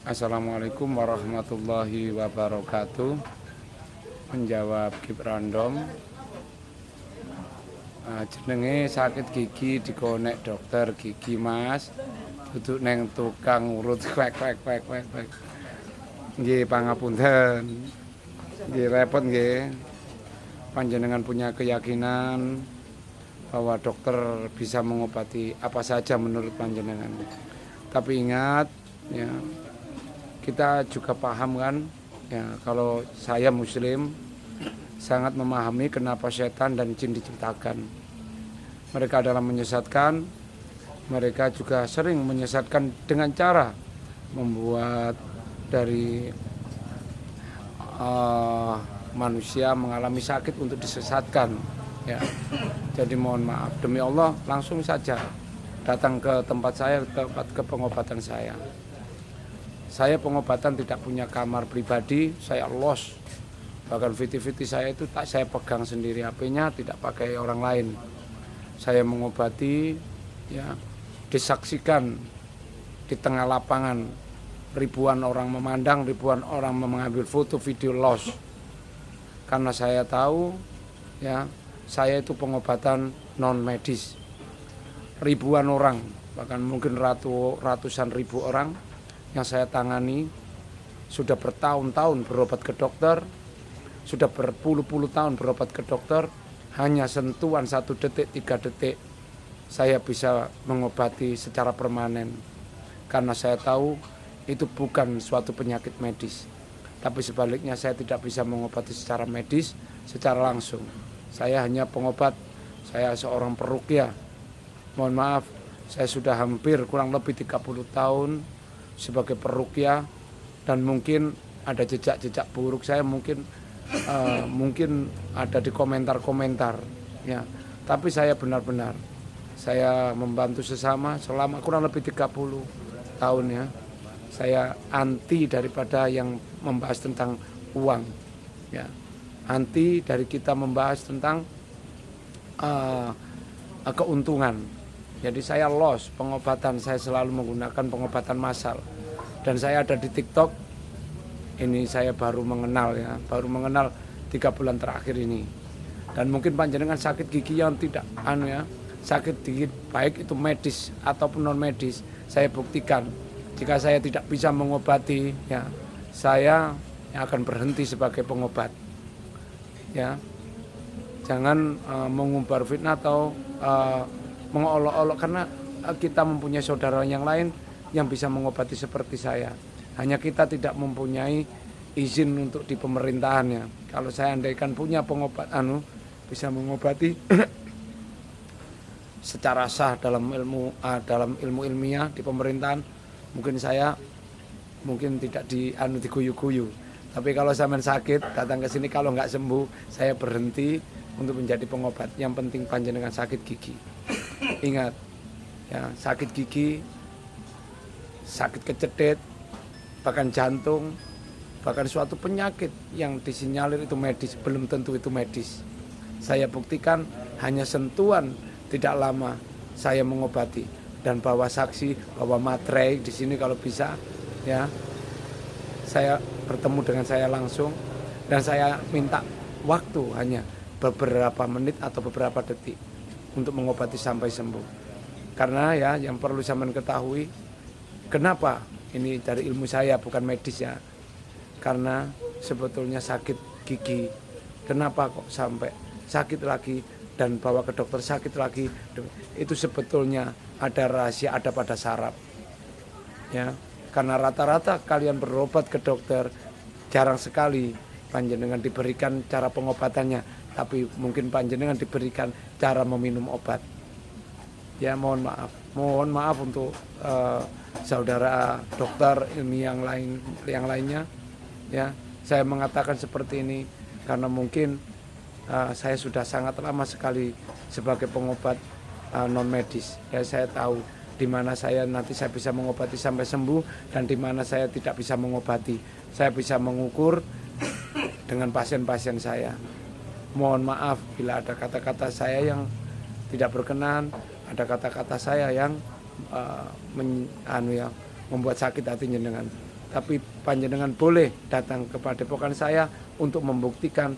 Assalamualaikum warahmatullahi wabarakatuh. Menjawab Gip Random. Jenenge sakit gigi dikonek dokter gigi Mas. Duduk neng tukang urut kwek kwek kwek kwek kwek. Nggih pangapunten. Nggih repot nggih. Panjenengan punya keyakinan bahwa dokter bisa mengobati apa saja menurut panjenengan. Tapi ingat ya, kita juga paham kan ya, kalau saya muslim sangat memahami kenapa setan dan jin diciptakan. Mereka adalah menyesatkan, mereka juga sering menyesatkan dengan cara membuat dari manusia mengalami sakit untuk disesatkan ya. Jadi mohon maaf, demi Allah langsung saja datang ke tempat saya, tempat ke pengobatan saya. Saya pengobatan tidak punya kamar pribadi, saya los. Bahkan viti-viti saya itu tak saya pegang sendiri, HP-nya tidak pakai orang lain. Saya mengobati ya, disaksikan di tengah lapangan, ribuan orang memandang, ribuan orang mengambil foto video los. Karena saya tahu ya, saya itu pengobatan non medis. Ribuan orang, bahkan mungkin ratusan ribu orang yang saya tangani sudah bertahun-tahun berobat ke dokter, sudah berpuluh-puluh tahun berobat ke dokter, hanya sentuhan 1 detik, 3 detik saya bisa mengobati secara permanen. Karena saya tahu itu bukan suatu penyakit medis. Tapi sebaliknya saya tidak bisa mengobati secara medis, secara langsung. Saya hanya pengobat, saya seorang peruqyah. Mohon maaf, saya sudah hampir kurang lebih 30 tahun sebagai peruqyah, dan mungkin ada jejak-jejak buruk saya mungkin ada di komentar-komentar ya. Tapi saya benar-benar saya membantu sesama selama kurang lebih 30 tahun ya. Saya anti daripada yang membahas tentang uang ya. Anti dari kita membahas tentang keuntungan. Jadi saya los pengobatan, saya selalu menggunakan pengobatan massal. Dan saya ada di TikTok, ini saya baru mengenal ya, baru mengenal 3 bulan terakhir ini. Dan mungkin panjenengan sakit gigi yang tidak sakit gigi baik itu medis ataupun non medis, saya buktikan jika saya tidak bisa mengobati ya, saya yang akan berhenti sebagai pengobat. Ya. Jangan mengumbar fitnah atau mengolok-olok, karena kita mempunyai saudara yang lain yang bisa mengobati seperti saya. Hanya kita tidak mempunyai izin untuk di pemerintahannya. Kalau saya andaikan punya pengobat bisa mengobati secara sah dalam ilmu ilmiah di pemerintahan, mungkin saya tidak diguyu-guyu. Tapi kalau sampean sakit datang ke sini, kalau nggak sembuh saya berhenti untuk menjadi pengobat. Yang penting panjenengan sakit gigi. Ingat ya, sakit gigi, sakit kecedet, bahkan jantung, bahkan suatu penyakit yang disinyalir itu medis, belum tentu itu medis. Saya buktikan hanya sentuhan tidak lama saya mengobati, dan bawa saksi, bawa materai di sini kalau bisa ya. Saya bertemu dengan saya langsung dan saya minta waktu hanya beberapa menit atau beberapa detik untuk mengobati sampai sembuh. Karena ya, yang perlu sampean ketahui, kenapa ini dari ilmu saya bukan medis ya, karena sebetulnya sakit gigi, kenapa kok sampai sakit lagi dan bawa ke dokter sakit lagi, itu sebetulnya ada rahasia, ada pada saraf ya. Karena rata-rata kalian berobat ke dokter, jarang sekali panjenengan diberikan cara pengobatannya, tapi mungkin panjenengan diberikan cara meminum obat. Ya mohon maaf untuk saudara dokter ini yang lainnya ya. Saya mengatakan seperti ini karena mungkin saya sudah sangat lama sekali sebagai pengobat non medis ya. Saya tahu di mana saya bisa mengobati sampai sembuh dan di mana saya tidak bisa mengobati. Saya bisa mengukur dengan pasien-pasien saya. Mohon maaf bila ada kata-kata saya yang tidak berkenan, ada kata-kata saya yang membuat sakit hati jenengan. tapi panjenengan boleh datang ke padepokan saya untuk membuktikan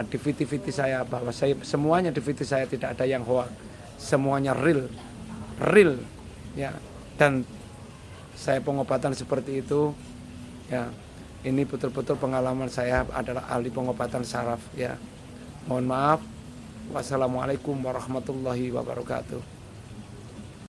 DVD saya bahwa saya semuanya DVD saya tidak ada yang hoax, semuanya real ya. Dan saya pengobatan seperti itu ya, ini betul-betul pengalaman saya adalah ahli pengobatan saraf ya. Mohon maaf. Wassalamualaikum warahmatullahi wabarakatuh.